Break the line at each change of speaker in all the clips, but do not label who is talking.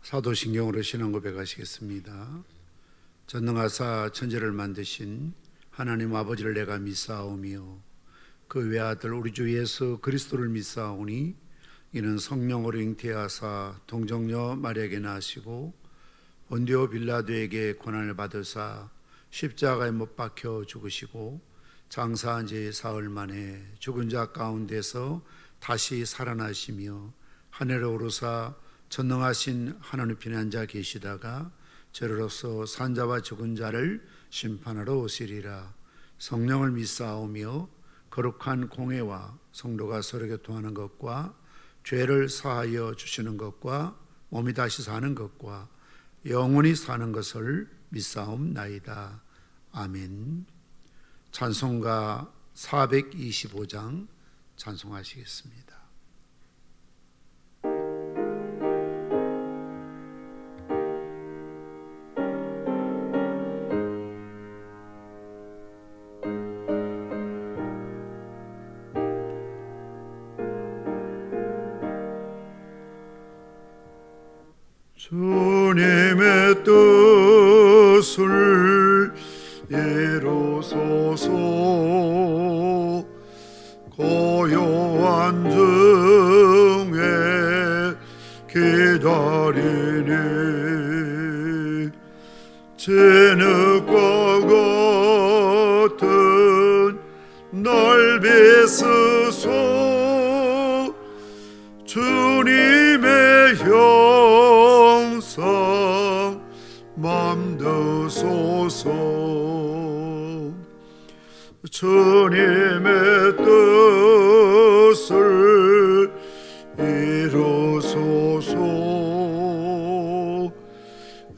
사도신경으로 신앙 고백하시겠습니다. 전능하사 천지를 만드신 하나님 아버지를 내가 믿사오며 그 외아들 우리 주 예수 그리스도를 믿사오니 이는 성령으로 잉태하사 동정녀 마리아에게 나시고 본디오 빌라도에게 고난을 받으사 십자가에 못 박혀 죽으시고 장사한 지 사흘 만에 죽은 자 가운데서 다시 살아나시며 하늘에 오르사 전능하신 하나님 편에 앉아 계시다가 저로서 산자와 죽은 자를 심판하러 오시리라. 성령을 믿사오며 거룩한 공회와 성도가 서로 교통하는 것과 죄를 사하여 주시는 것과 몸이 다시 사는 것과 영원히 사는 것을 믿사옵나이다. 아멘. 찬송가 425장 찬송하시겠습니다.
주님의 뜻을 이루소서. 고요한 중에 기다리니 진흙과 같은 넓이 스소 주님의 형상 맘드소서. 주님의 뜻을 이루소서.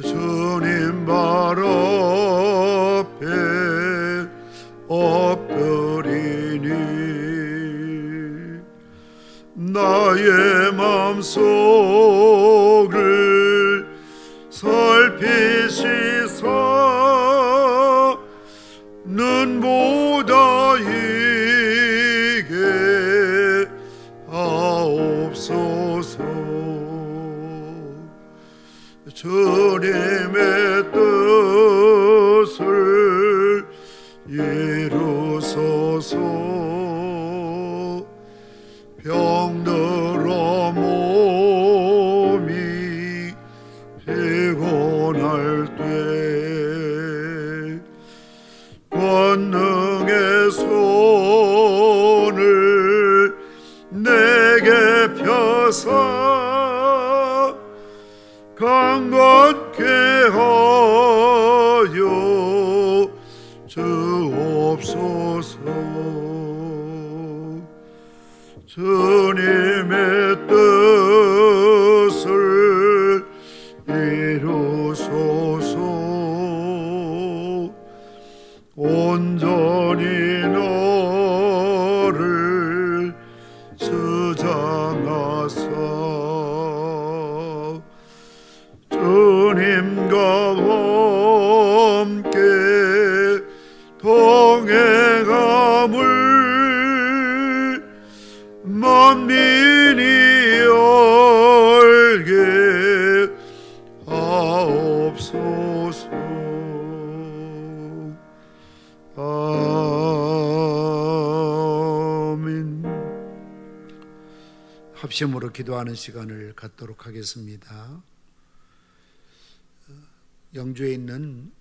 주님 발 앞에 엎드리니 나의 맘속을 살피시사 눈보다 이게 하옵소서. 주님의 뜻을 이루소서. 병들어 몸이 피곤할 때 권능의 손을 내게 펴사 강건케 하여 주옵소서. 주님의 뜻을 이루소서. 온전히 너를 주장하사 주님과 함께 동행함을 만민이 알게 하옵소서. 아멘.
합심으로 기도하는 시간을 갖도록 하겠습니다. 영주에 있는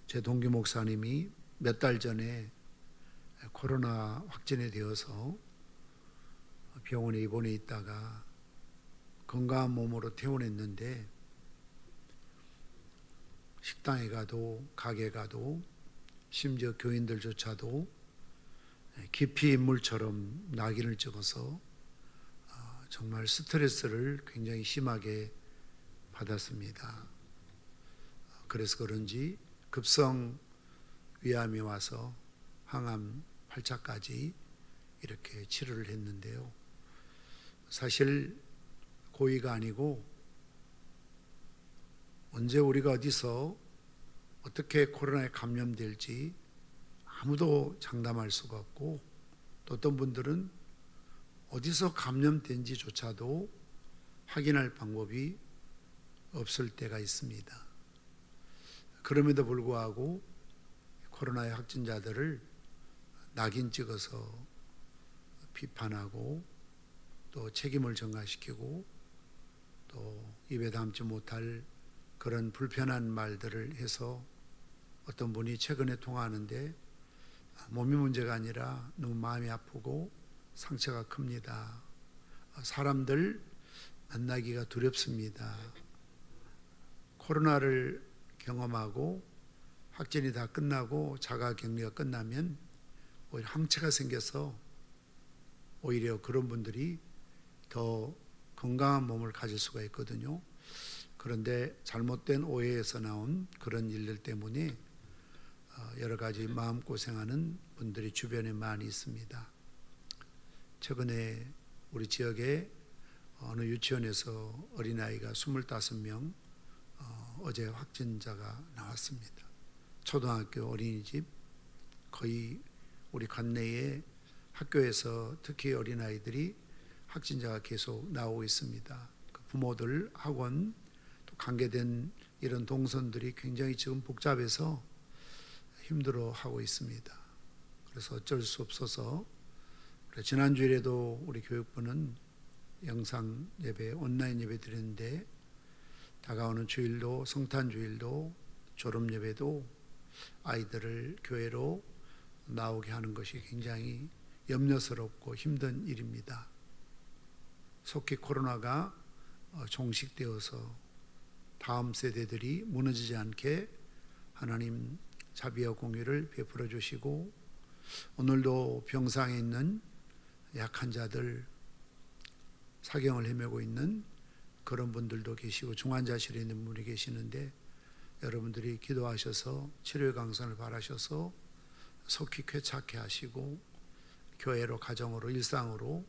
제 동기 목사님이 몇 달 전에 코로나 확진이 되어서 병원에 입원해 있다가 건강한 몸으로 퇴원했는데 식당에 가도 가게 가도 심지어 교인들조차도 깊이 인물처럼 낙인을 찍어서 정말 스트레스를 굉장히 심하게 받았습니다. 그래서 그런지 급성 위암이 와서 항암 8차까지 이렇게 치료를 했는데요. 사실 고의가 아니고 언제 우리가 어디서 어떻게 코로나에 감염될지 아무도 장담할 수가 없고, 또 어떤 분들은 어디서 감염된지조차도 확인할 방법이 없을 때가 있습니다. 그럼에도 불구하고 코로나의 확진자들을 낙인 찍어서 비판하고 또 책임을 전가시키고 또 입에 담지 못할 그런 불편한 말들을 해서 어떤 분이 최근에 통화하는데 몸이 문제가 아니라 너무 마음이 아프고 상처가 큽니다. 사람들 만나기가 두렵습니다. 코로나를 경험하고 확진이 다 끝나고 자가격리가 끝나면 오히려 항체가 생겨서 오히려 그런 분들이 더 건강한 몸을 가질 수가 있거든요. 그런데 잘못된 오해에서 나온 그런 일들 때문에 여러 가지 마음고생하는 분들이 주변에 많이 있습니다. 최근에 우리 지역에 어느 유치원에서 어린아이가 25명 어제 확진자가 나왔습니다. 초등학교 어린이집 거의 우리 관내에 학교에서 특히 어린아이들이 확진자가 계속 나오고 있습니다. 그 부모들, 학원, 또 관계된 이런 동선들이 굉장히 지금 복잡해서 힘들어하고 있습니다. 그래서 어쩔 수 없어서 지난 주일에도 우리 교육부는 영상 예배, 온라인 예배 드렸는데 다가오는 주일도 성탄 주일도 졸업 예배도 아이들을 교회로 나오게 하는 것이 굉장히 염려스럽고 힘든 일입니다. 속히 코로나가 종식되어서 다음 세대들이 무너지지 않게 하나님 자비와 공유를 베풀어 주시고 오늘도 병상에 있는 약한 자들, 사경을 헤매고 있는 그런 분들도 계시고 중환자실에 있는 분이 계시는데 여러분들이 기도하셔서 치료의 강선을 바라셔서 속히 쾌차케 하시고 교회로, 가정으로, 일상으로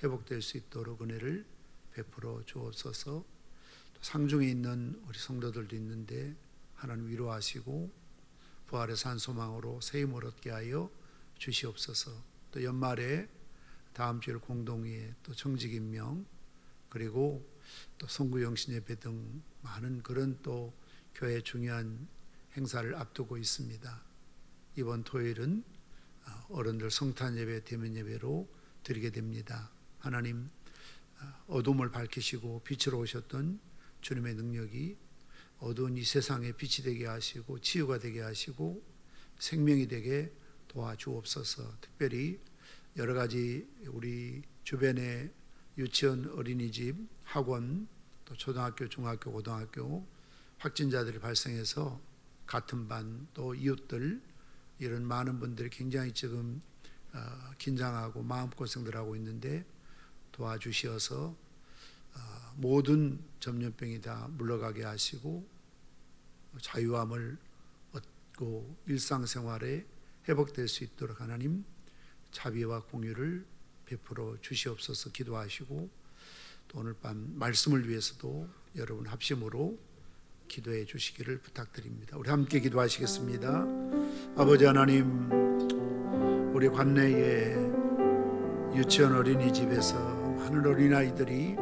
회복될 수 있도록 은혜를 베풀어 주옵소서. 또 상중에 있는 우리 성도들도 있는데 하나님 위로하시고 부활의 산 소망으로 새 힘을 얻게 하여 주시옵소서. 또 연말에 다음 주일 공동회에 또 정직 임명 그리고 또 성구 영신 예배 등 많은 그런 또 교회 중요한 행사를 앞두고 있습니다. 이번 토요일은 어른들 성탄 예배, 대면 예배로 드리게 됩니다. 하나님 어둠을 밝히시고 빛으로 오셨던 주님의 능력이 어두운 이 세상에 빛이 되게 하시고 치유가 되게 하시고 생명이 되게 도와주옵소서. 특별히 여러 가지 우리 주변의 유치원, 어린이집, 학원, 또 초등학교, 중학교, 고등학교 확진자들이 발생해서 같은 반 또 이웃들 이런 많은 분들이 굉장히 지금 긴장하고 마음고생들 하고 있는데 도와주시어서 모든 전염병이 다 물러가게 하시고 자유함을 얻고 일상생활에 회복될 수 있도록 하나님 자비와 공유를 베풀어 주시옵소서. 기도하시고 또 오늘 밤 말씀을 위해서도 여러분 합심으로 기도해 주시기를 부탁드립니다. 우리 함께 기도하시겠습니다. 아버지 하나님, 우리 관내에 유치원 어린이집에서 많은 어린아이들이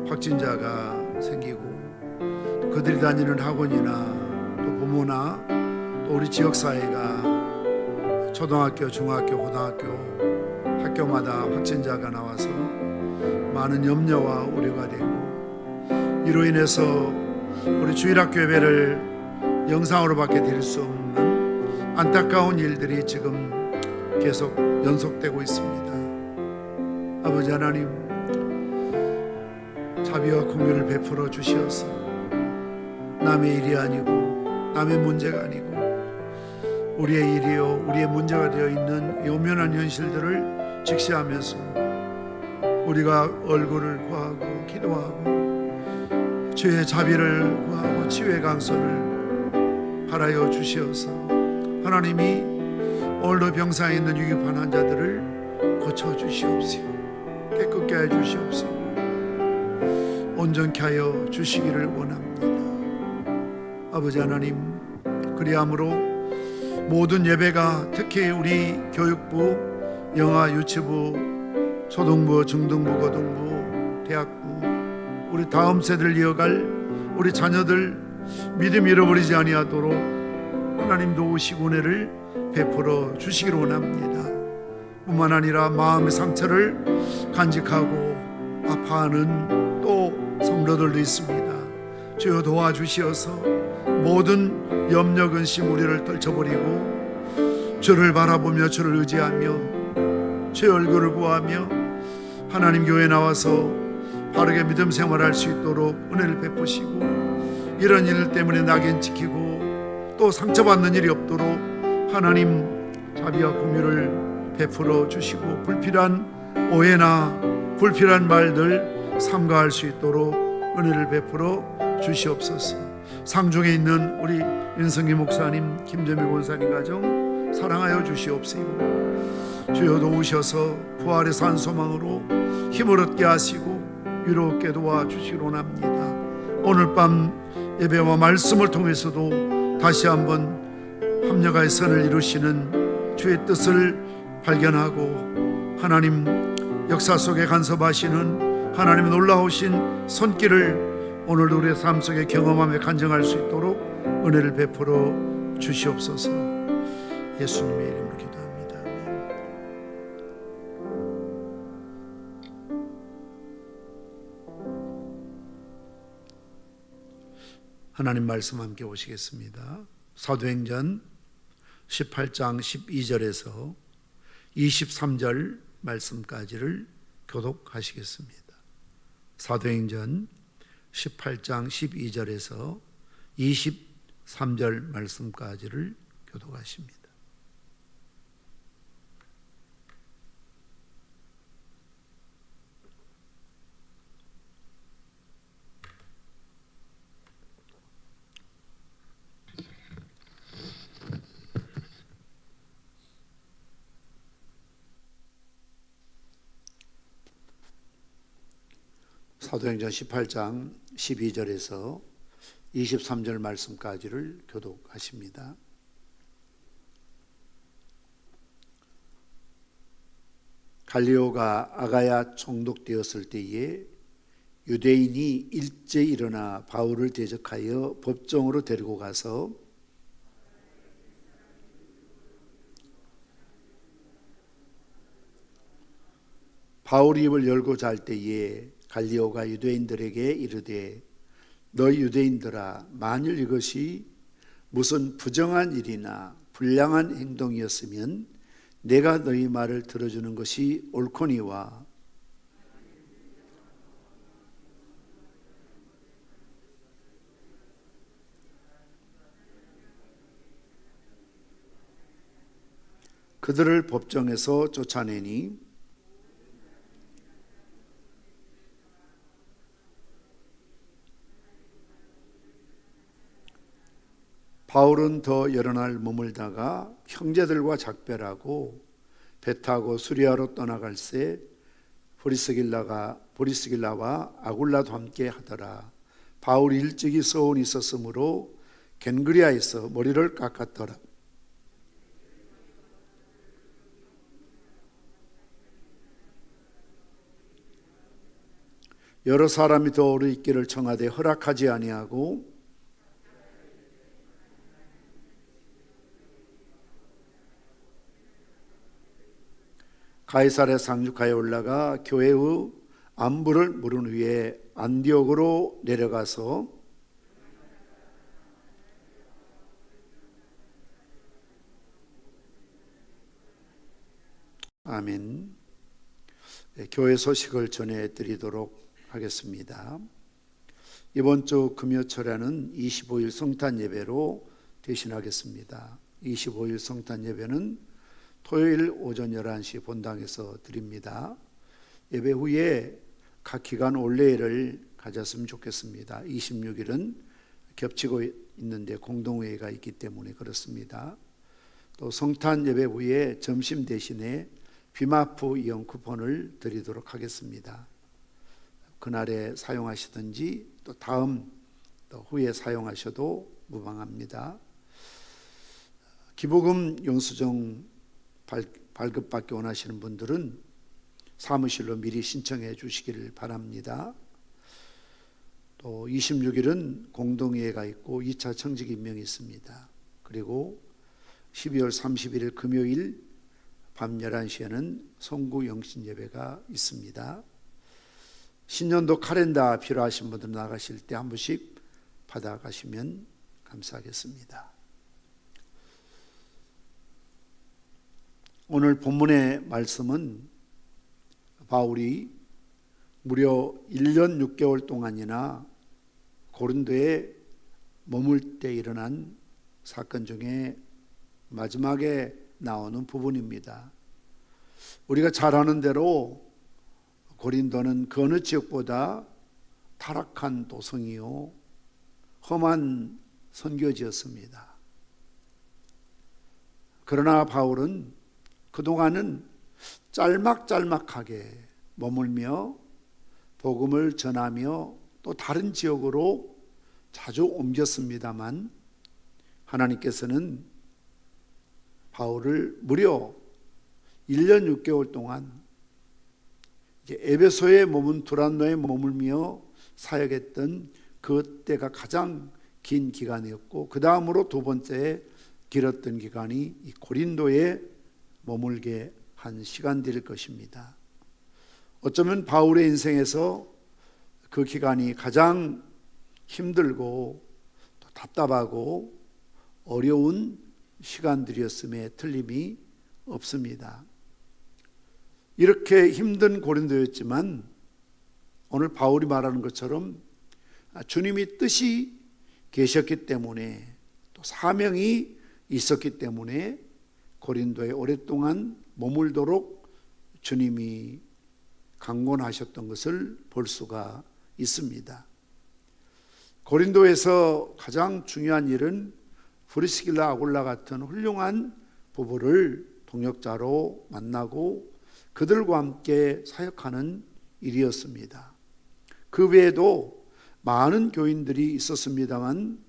확진자가 생기고 그들이 다니는 학원이나 또 부모나 또 우리 지역사회가 초등학교, 중학교, 고등학교 학교마다 확진자가 나와서 많은 염려와 우려가 되고 이로 인해서 우리 주일학교 예배를 영상으로밖에 드릴 수 없는 안타까운 일들이 지금 계속 연속되고 있습니다. 아버지 하나님, 자비와 공유를 베풀어 주시어서 남의 일이 아니고 남의 문제가 아니고 우리의 일이요 우리의 문제가 되어 있는 요면한 현실들을 직시하면서 우리가 얼굴을 구하고 기도하고 주의 자비를 구하고 치유의 강선을 바라여 주시어서 하나님이 오늘도 병상에 있는 유급한 환자들을 고쳐주시옵시고 깨끗게 해 주시옵시고 온전케 하여 주시기를 원합니다. 아버지 하나님, 그리함으로 모든 예배가 특히 우리 교육부, 영아, 유치부, 초등부, 중등부, 고등부, 대학부 우리 다음 세대를 이어갈 우리 자녀들 믿음 잃어버리지 아니하도록 하나님 도우시고 은혜를 베풀어 주시기를 원합니다. 뿐만 아니라 마음의 상처를 간직하고 아파하는 또 성도들도 있습니다. 주여 도와주시어서 모든 염려 근심 우리를 떨쳐버리고 주를 바라보며 주를 의지하며 주의 얼굴을 구하며 하나님 교회에 나와서 바르게 믿음 생활할 수 있도록 은혜를 베푸시고 이런 일 때문에 낙인 찍히고 또 상처받는 일이 없도록 하나님 자비와 공유를 베풀어 주시고 불필요한 오해나 불필요한 말들 삼가할 수 있도록 은혜를 베풀어 주시옵소서. 상중에 있는 우리 윤성기 목사님, 김재미 권사님 가정 사랑하여 주시옵시고 주여 도우셔서 부활의 산 소망으로 힘을 얻게 하시고 위로롭게 도와주시기로 원합니다. 오늘 밤 예배와 말씀을 통해서도 다시 한번 합력하여 선을 이루시는 주의 뜻을 발견하고 하나님 역사 속에 간섭하시는 하나님의 놀라우신 손길을 오늘도 우리의 삶 속에 경험하며 간증할 수 있도록 은혜를 베풀어 주시옵소서. 예수님의 이름으로 기도합니다. 하나님 말씀 함께 보시겠습니다. 사도행전 18장 12절에서 23절 말씀까지를 교독하시겠습니다. 사도행전 18장 12절에서 23절 말씀까지를 교독하십니다. 사도행전 18장 12절에서 23절 말씀까지를 교독하십니다. 갈리오가 아가야 총독되었을 때에 유대인이 일제 일어나 바울을 대적하여 법정으로 데리고 가서 바울이 입을 열고 잘 때에 갈리오가 유대인들에게 이르되 너희 유대인들아 만일 이것이 무슨 부정한 일이나 불량한 행동이었으면 내가 너희 말을 들어주는 것이 옳거니와 그들을 법정에서 쫓아내니 바울은 더 여러 날 머물다가 형제들과 작별하고 배 타고 수리아로 떠나갈새 보리스길라와 아굴라도 함께 하더라. 바울이 일찍이 소원이 있었으므로 겐그리아에서 머리를 깎았더라. 여러 사람이 더 오래 있기를 청하되 허락하지 아니하고 가이사랴 상륙하여 올라가 교회의 안부를 물은 후에 안디옥으로 내려가서 아멘. 교회 소식을 전해드리도록 하겠습니다. 이번 주 금요철에는 25일 성탄 예배로 대신하겠습니다. 25일 성탄 예배는 토요일 오전 11시 본당에서 드립니다. 예배 후에 각 기간 올레회를 가졌으면 좋겠습니다. 26일은 겹치고 있는데 공동회의가 있기 때문에 그렇습니다. 또 성탄 예배 후에 점심 대신에 비마프 이용 쿠폰을 드리도록 하겠습니다. 그날에 사용하시든지 또 다음 또 후에 사용하셔도 무방합니다. 기부금 영수증 발급받기 원하시는 분들은 사무실로 미리 신청해 주시기를 바랍니다. 또 26일은 공동회의가 있고 2차 청직 임명이 있습니다. 그리고 12월 31일 금요일 밤 11시에는 송구 영신 예배가 있습니다. 신년도 카렌더 필요하신 분들 나가실 때 한 번씩 받아가시면 감사하겠습니다. 오늘 본문의 말씀은 바울이 무려 1년 6개월 동안이나 고린도에 머물 때 일어난 사건 중에 마지막에 나오는 부분입니다. 우리가 잘 아는 대로 고린도는 그 어느 지역보다 타락한 도성이요 험한 선교지였습니다. 그러나 바울은 그동안은 짤막짤막하게 머물며 복음을 전하며 또 다른 지역으로 자주 옮겼습니다만 하나님께서는 바울을 무려 1년 6개월 동안 에베소에 머문 두란노에 머물며 사역했던 그 때가 가장 긴 기간이었고 그 다음으로 두 번째 길었던 기간이 이 고린도에 머물게 한 시간들일 것입니다. 어쩌면 바울의 인생에서 그 기간이 가장 힘들고 또 답답하고 어려운 시간들이었음에 틀림이 없습니다. 이렇게 힘든 고린도였지만 오늘 바울이 말하는 것처럼 주님이 뜻이 계셨기 때문에 또 사명이 있었기 때문에 고린도에 오랫동안 머물도록 주님이 강권하셨던 것을 볼 수가 있습니다. 고린도에서 가장 중요한 일은 브리스길라 아굴라 같은 훌륭한 부부를 동역자로 만나고 그들과 함께 사역하는 일이었습니다. 그 외에도 많은 교인들이 있었습니다만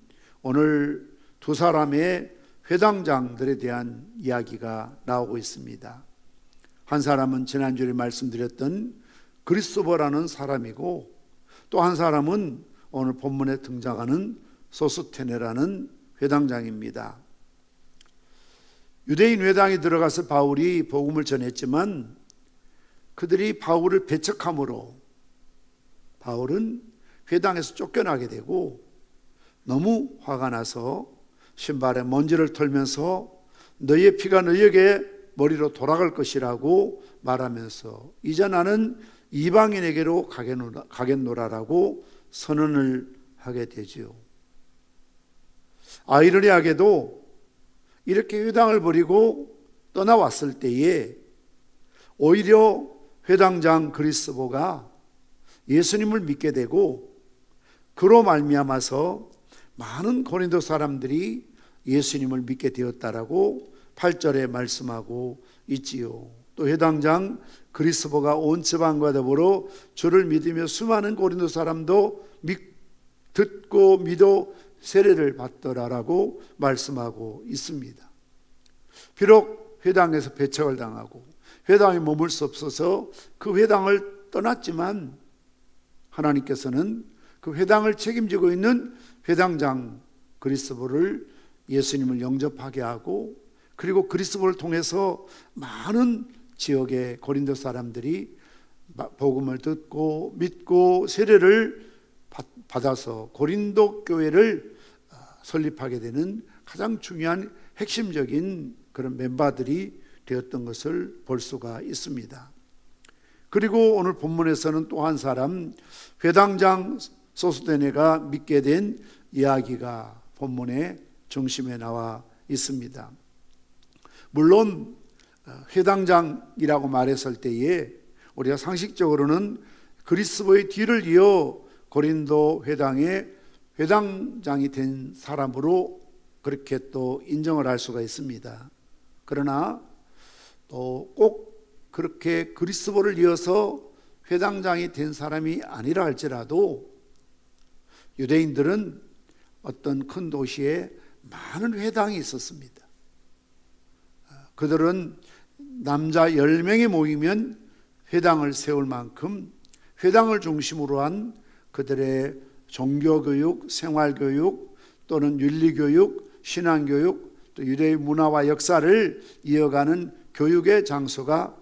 오늘 두 사람의 회당장들에 대한 이야기가 나오고 있습니다. 한 사람은 지난주에 말씀드렸던 그리스도라는 사람이고 또 한 사람은 오늘 본문에 등장하는 소스테네라는 회당장입니다. 유대인 회당에 들어가서 바울이 복음을 전했지만 그들이 바울을 배척함으로 바울은 회당에서 쫓겨나게 되고 너무 화가 나서 신발에 먼지를 털면서 너희의 피가 너희에게 머리로 돌아갈 것이라고 말하면서 이제 나는 이방인에게로 가겠노라라고 선언을 하게 되지요. 아이러니하게도 이렇게 회당을 버리고 떠나왔을 때에 오히려 회당장 그리스도가 예수님을 믿게 되고 그로 말미암아서 많은 고린도 사람들이 예수님을 믿게 되었다라고 8절에 말씀하고 있지요. 또 회당장 그리스도가 온 지방과 더불어 주를 믿으며 수많은 고린도 사람도 듣고 믿어 세례를 받더라라고 말씀하고 있습니다. 비록 회당에서 배척을 당하고 회당에 머물 수 없어서 그 회당을 떠났지만 하나님께서는 그 회당을 책임지고 있는 회당장 그리스도를 예수님을 영접하게 하고 그리고 그리스도를 통해서 많은 지역의 고린도 사람들이 복음을 듣고 믿고 세례를 받아서 고린도 교회를 설립하게 되는 가장 중요한 핵심적인 그런 멤버들이 되었던 것을 볼 수가 있습니다. 그리고 오늘 본문에서는 또 한 사람 회당장 소스테네가 믿게 된 이야기가 본문의 중심에 나와 있습니다. 물론 회당장이라고 말했을 때에 우리가 상식적으로는 그리스도의 뒤를 이어 고린도 회당의 회당장이 된 사람으로 그렇게 또 인정을 할 수가 있습니다. 그러나 또 꼭 그렇게 그리스도를 이어서 회당장이 된 사람이 아니라 할지라도 유대인들은 어떤 큰 도시에 많은 회당이 있었습니다. 그들은 남자 10명이 모이면 회당을 세울 만큼 회당을 중심으로 한 그들의 종교교육, 생활교육 또는 윤리교육, 신앙교육 또 유대의 문화와 역사를 이어가는 교육의 장소가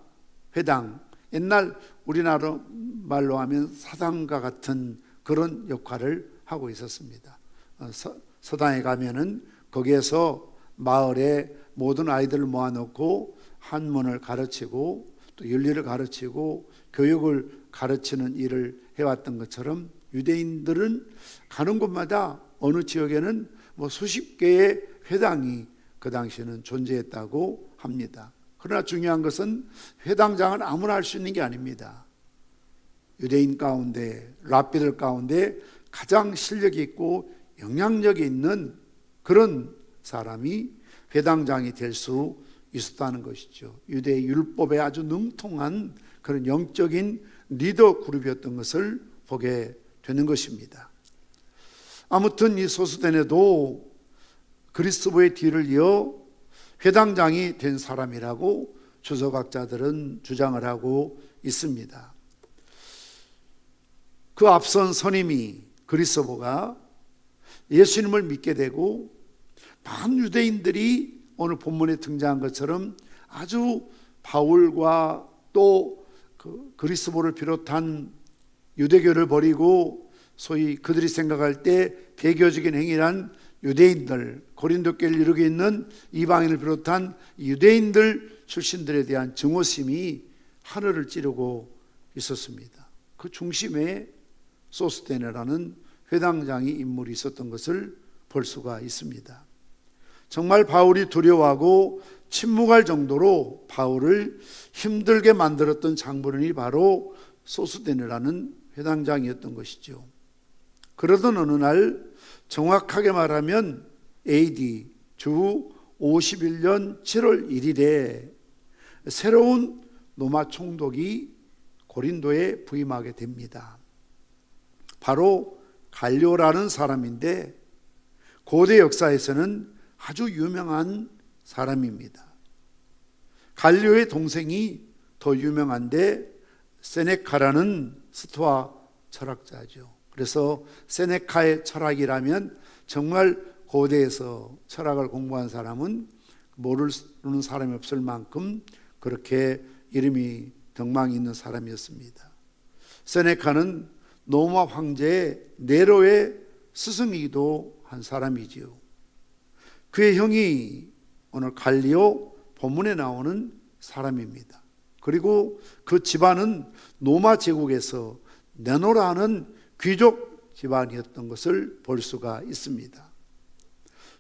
회당, 옛날 우리나라 말로 하면 사당과 같은 그런 역할을 하고 있었습니다. 서당에 가면은 거기에서 마을의 모든 아이들을 모아놓고 한문을 가르치고 또 윤리를 가르치고 교육을 가르치는 일을 해왔던 것처럼 유대인들은 가는 곳마다 어느 지역에는 수십 개의 회당이 그 당시에는 존재했다고 합니다. 그러나 중요한 것은 회당장은 아무나 할 수 있는 게 아닙니다. 유대인 가운데 랍비들 가운데 가장 실력이 있고 영향력이 있는 그런 사람이 회당장이 될 수 있었다는 것이죠. 유대 율법에 아주 능통한 그런 영적인 리더 그룹이었던 것을 보게 되는 것입니다. 아무튼 이 소스데네도 그리스도의 뒤를 이어 회당장이 된 사람이라고 주석학자들은 주장을 하고 있습니다. 그 앞선 선임이 그리스도가 예수님을 믿게 되고 많은 유대인들이 오늘 본문에 등장한 것처럼 아주 바울과 또 그리스도를 비롯한 유대교를 버리고 소위 그들이 생각할 때 배교적인 행위란 유대인들, 고린도교를 이루고 있는 이방인을 비롯한 유대인들 출신들에 대한 증오심이 하늘을 찌르고 있었습니다. 그 중심에 소스데네라는 회당장이 인물이 있었던 것을 볼 수가 있습니다. 정말 바울이 두려워하고 침묵할 정도로 바울을 힘들게 만들었던 장본인이 바로 소스데네라는 회당장이었던 것이죠. 그러던 어느 날 정확하게 말하면 AD 주 51년 7월 1일에 새로운 로마 총독이 고린도에 부임하게 됩니다. 바로 갈리오라는 사람인데 고대 역사에서는 아주 유명한 사람입니다. 갈리오의 동생이 더 유명한데 세네카라는 스토아 철학자죠. 그래서 세네카의 철학이라면 정말 고대에서 철학을 공부한 사람은 모르는 사람이 없을 만큼 그렇게 이름이 덕망이 있는 사람이었습니다. 세네카는 로마 황제 네로의 스승이기도 한 사람이지요. 그의 형이 오늘 갈리오 본문에 나오는 사람입니다. 그리고 그 집안은 로마 제국에서 네노라는 귀족 집안이었던 것을 볼 수가 있습니다.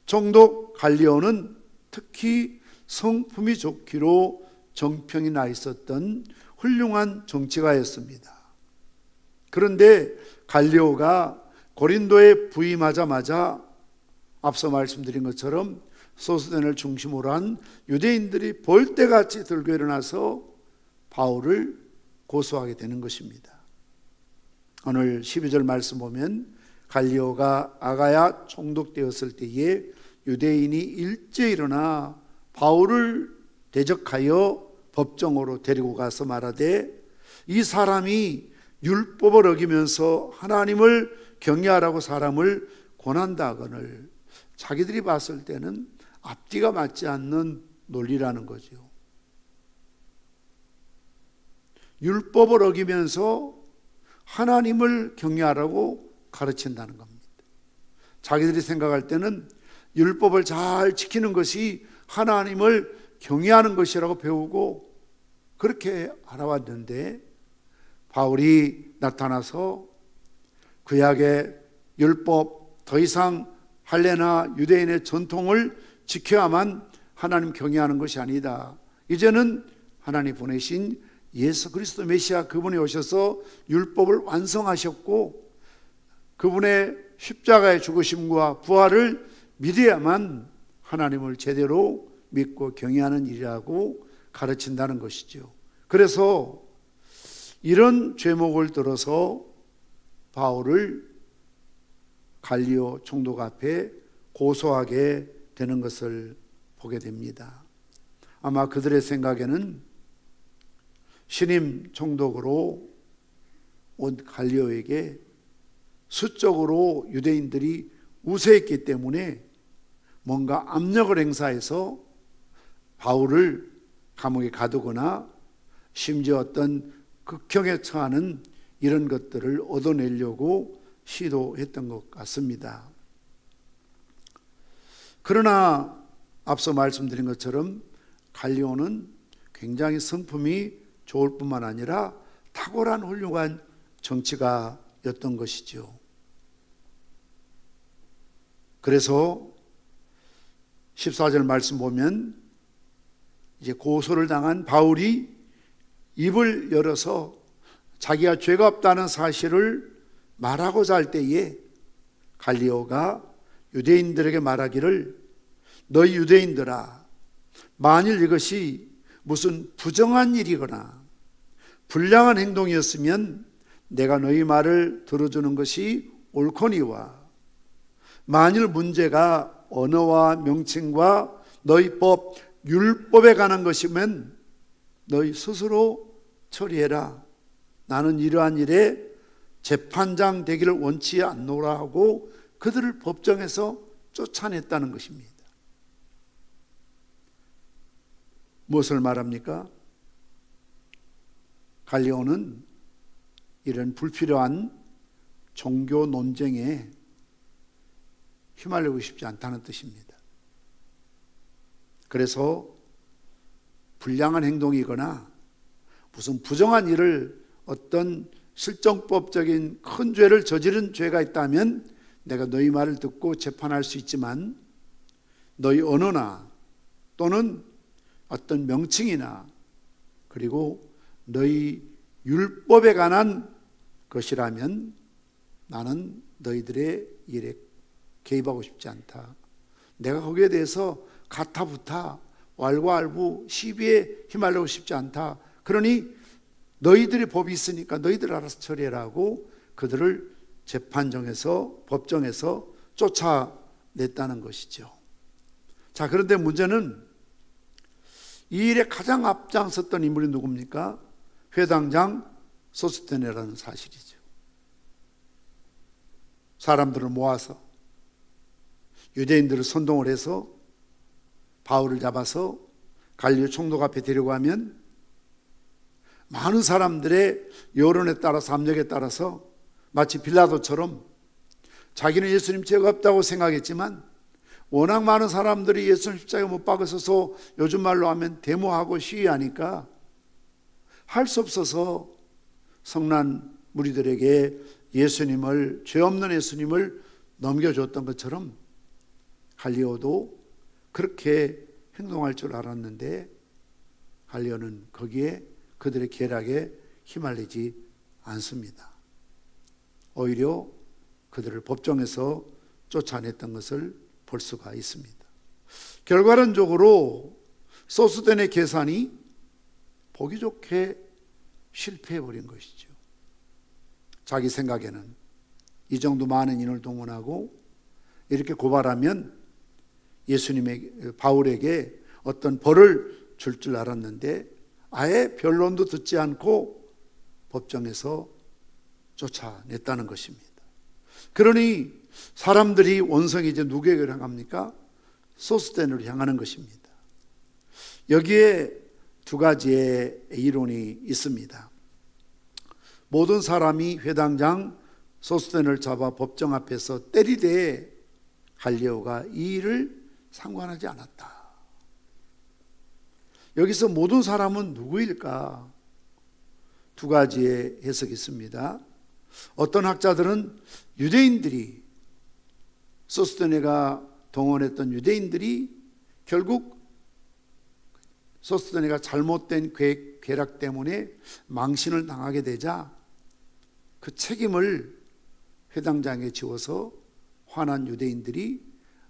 총독 갈리오는 특히 성품이 좋기로 정평이 나 있었던 훌륭한 정치가였습니다. 그런데 갈리오가 고린도에 부임하자마자 앞서 말씀드린 것처럼 소스데네를 중심으로 한 유대인들이 벌떼같이 들고 일어나서 바울을 고소하게 되는 것입니다. 오늘 12절 말씀 보면 갈리오가 아가야 총독되었을 때에 유대인이 일제히 일어나 바울을 대적하여 법정으로 데리고 가서 말하되 이 사람이 율법을 어기면서 하나님을 경외하라고 사람을 권한다 하거늘 자기들이 봤을 때는 앞뒤가 맞지 않는 논리라는 거죠. 율법을 어기면서 하나님을 경외하라고 가르친다는 겁니다. 자기들이 생각할 때는 율법을 잘 지키는 것이 하나님을 경외하는 것이라고 배우고 그렇게 알아왔는데 바울이 나타나서 구약의 율법 더 이상 할례나 유대인의 전통을 지켜야만 하나님 경외하는 것이 아니다. 이제는 하나님 보내신 예수 그리스도 메시아 그분이 오셔서 율법을 완성하셨고 그분의 십자가의 죽으심과 부활을 믿어야만 하나님을 제대로 믿고 경외하는 일이라고 가르친다는 것이죠. 그래서 이런 죄목을 들어서 바울을 갈리오 총독 앞에 고소하게 되는 것을 보게 됩니다. 아마 그들의 생각에는 신임 총독으로 온 갈리오에게 수적으로 유대인들이 우세했기 때문에 뭔가 압력을 행사해서 바울을 감옥에 가두거나 심지어 어떤 극형에 처하는 이런 것들을 얻어내려고 시도했던 것 같습니다. 그러나 앞서 말씀드린 것처럼 갈리오는 굉장히 성품이 좋을 뿐만 아니라 탁월한 훌륭한 정치가였던 것이죠. 그래서 14절 말씀 보면 이제 고소를 당한 바울이 입을 열어서 자기가 죄가 없다는 사실을 말하고자 할 때에 갈리오가 유대인들에게 말하기를 너희 유대인들아, 만일 이것이 무슨 부정한 일이거나 불량한 행동이었으면 내가 너희 말을 들어주는 것이 옳거니와 만일 문제가 언어와 명칭과 너희 법, 율법에 관한 것이면 너희 스스로 처리해라. 나는 이러한 일에 재판장 되기를 원치 않노라 하고 그들을 법정에서 쫓아냈다는 것입니다. 무엇을 말합니까? 갈리오는 이런 불필요한 종교 논쟁에 휘말리고 싶지 않다는 뜻입니다. 그래서 불량한 행동이거나 무슨 부정한 일을 어떤 실정법적인 큰 죄를 저지른 죄가 있다면 내가 너희 말을 듣고 재판할 수 있지만 너희 언어나 또는 어떤 명칭이나 그리고 너희 율법에 관한 것이라면 나는 너희들의 일에 개입하고 싶지 않다. 내가 거기에 대해서 가타부타 왈가왈부 시비에 휘말리고 싶지 않다. 그러니 너희들의 법이 있으니까 너희들 알아서 처리해라 하고 그들을 재판정에서 법정에서 쫓아냈다는 것이죠. 자, 그런데 문제는 이 일에 가장 앞장섰던 인물이 누굽니까? 회당장 소스테네라는 사실이죠. 사람들을 모아서 유대인들을 선동을 해서 바울을 잡아서 갈리오 총독 앞에 데려가면 많은 사람들의 여론에 따라서 압력에 따라서 마치 빌라도처럼 자기는 예수님 죄가 없다고 생각했지만 워낙 많은 사람들이 예수님 십자가에 못 박으셔서 요즘 말로 하면 데모하고 시위하니까 할 수 없어서 성난 무리들에게 예수님을, 죄 없는 예수님을 넘겨줬던 것처럼 갈리오도 그렇게 행동할 줄 알았는데 갈리오는 거기에 그들의 계략에 휘말리지 않습니다. 오히려 그들을 법정에서 쫓아냈던 것을 볼 수가 있습니다. 결과론적으로 소스덴의 계산이 보기 좋게 실패해버린 것이죠. 자기 생각에는 이 정도 많은 인을 동원하고 이렇게 고발하면 예수님의 바울에게 어떤 벌을 줄 알았는데 아예 변론도 듣지 않고 법정에서 쫓아냈다는 것입니다. 그러니 사람들이 원성이 이제 누구에게 향합니까? 소스덴으로 향하는 것입니다. 여기에 두 가지의 이론이 있습니다. 모든 사람이 회당장 소스덴을 잡아 법정 앞에서 때리되 갈리오가 이 일을 상관하지 않았다. 여기서 모든 사람은 누구일까? 두 가지의 해석이 있습니다. 어떤 학자들은 유대인들이, 소스데네가 동원했던 유대인들이 결국 소스데네가 잘못된 계략 때문에 망신을 당하게 되자 그 책임을 회당장에 지워서 화난 유대인들이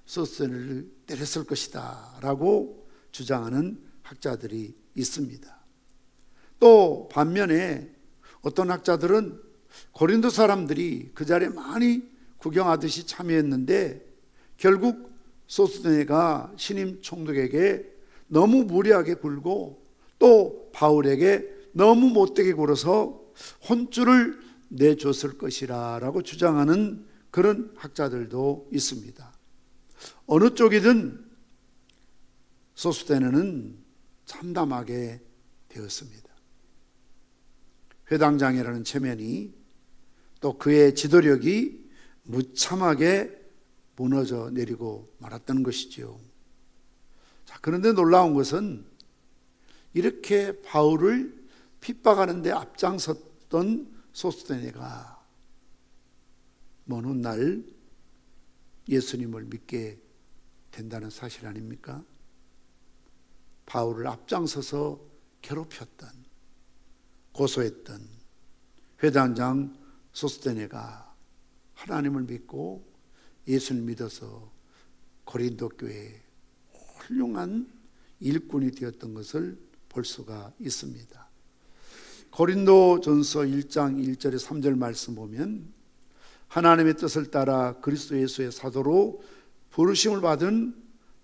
소스데네를 때렸을 것이다 라고 주장하는 학자들이 있습니다. 또 반면에 어떤 학자들은 고린도 사람들이 그 자리에 많이 구경하듯이 참여했는데 결국 소스데네가 신임 총독에게 너무 무리하게 굴고 또 바울에게 너무 못되게 굴어서 혼쭐을 내줬을 것이라 라고 주장하는 그런 학자들도 있습니다. 어느 쪽이든 소스테네는 참담하게 되었습니다. 회당장이라는 체면이 또 그의 지도력이 무참하게 무너져 내리고 말았다는 것이지요. 자, 그런데 놀라운 것은 이렇게 바울을 핍박하는 데 앞장섰던 소스테네가 먼 훗날 예수님을 믿게 된다는 사실 아닙니까? 바울을 앞장서서 괴롭혔던, 고소했던 회당장 소스테네가 하나님을 믿고 예수를 믿어서 고린도 교회에 훌륭한 일꾼이 되었던 것을 볼 수가 있습니다. 고린도전서 1장 1절에 3절 말씀 보면 하나님의 뜻을 따라 그리스도 예수의 사도로 부르심을 받은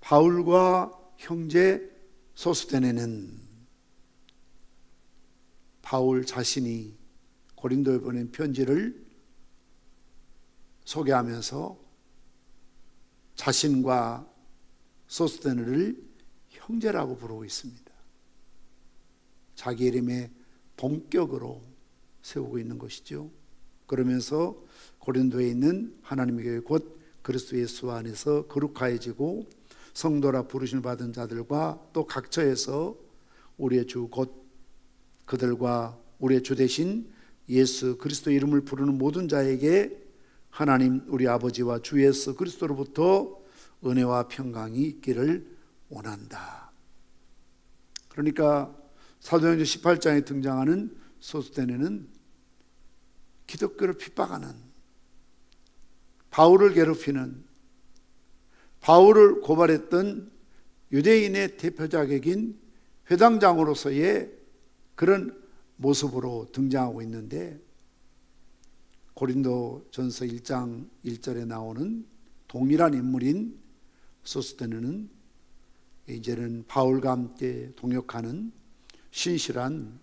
바울과 형제 소스테네는, 바울 자신이 고린도에 보낸 편지를 소개하면서 자신과 소스테네를 형제라고 부르고 있습니다. 자기 이름의 본격으로 세우고 있는 것이죠. 그러면서 고린도에 있는 하나님의 교회 곧 그리스도 예수 안에서 거룩하여지고 성도라 부르심을 받은 자들과 또 각처에서 우리의 주 곧 그들과 우리의 주 대신 예수 그리스도 이름을 부르는 모든 자에게 하나님 우리 아버지와 주 예수 그리스도로부터 은혜와 평강이 있기를 원한다. 그러니까 사도행전 18장에 등장하는 소스테네는 기독교를 핍박하는, 바울을 괴롭히는, 바울을 고발했던 유대인의 대표 자격인 회당장으로서의 그런 모습으로 등장하고 있는데, 고린도전서 1장 1절에 나오는 동일한 인물인 소스테네는 이제는 바울과 함께 동역하는 신실한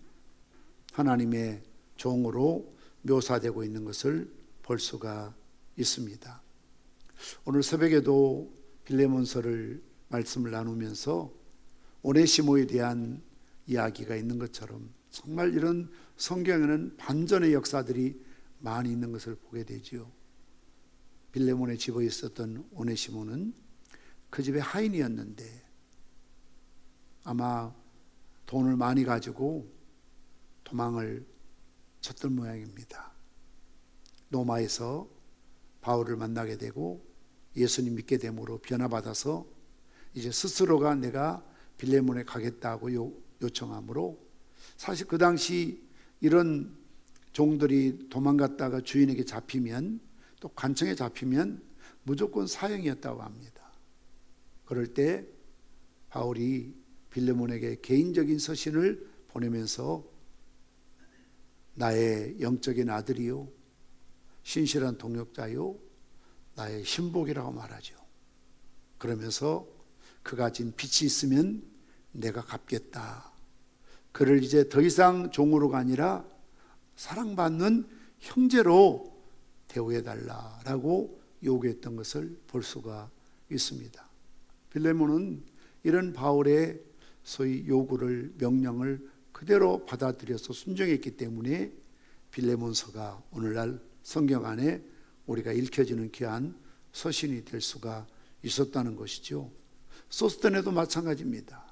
하나님의 종으로 묘사되고 있는 것을 볼 수가 있습니다. 오늘 새벽에도 빌레몬서를 말씀을 나누면서 오네시모에 대한 이야기가 있는 것처럼 정말 이런 성경에는 반전의 역사들이 많이 있는 것을 보게 되지요. 빌레몬의 집에 있었던 오네시모는 그 집의 하인이었는데 아마 돈을 많이 가지고 도망을 쳤던 모양입니다. 로마에서 바울을 만나게 되고 예수님 믿게 됨으로 변화받아서 이제 스스로가 내가 빌레몬에 가겠다고 요청하므로, 사실 그 당시 이런 종들이 도망갔다가 주인에게 잡히면, 또 관청에 잡히면 무조건 사형이었다고 합니다. 그럴 때 바울이 빌레몬에게 개인적인 서신을 보내면서 나의 영적인 아들이요 신실한 동역자요 나의 신복이라고 말하죠. 그러면서 그가 진 빚이 있으면 내가 갚겠다. 그를 이제 더 이상 종으로가 아니라 사랑받는 형제로 대우해달라라고 요구했던 것을 볼 수가 있습니다. 빌레몬은 이런 바울의 소위 요구를, 명령을 그대로 받아들여서 순종했기 때문에 빌레몬서가 오늘날 성경 안에 우리가 읽혀지는 귀한 서신이 될 수가 있었다는 것이죠. 소스테네도 마찬가지입니다.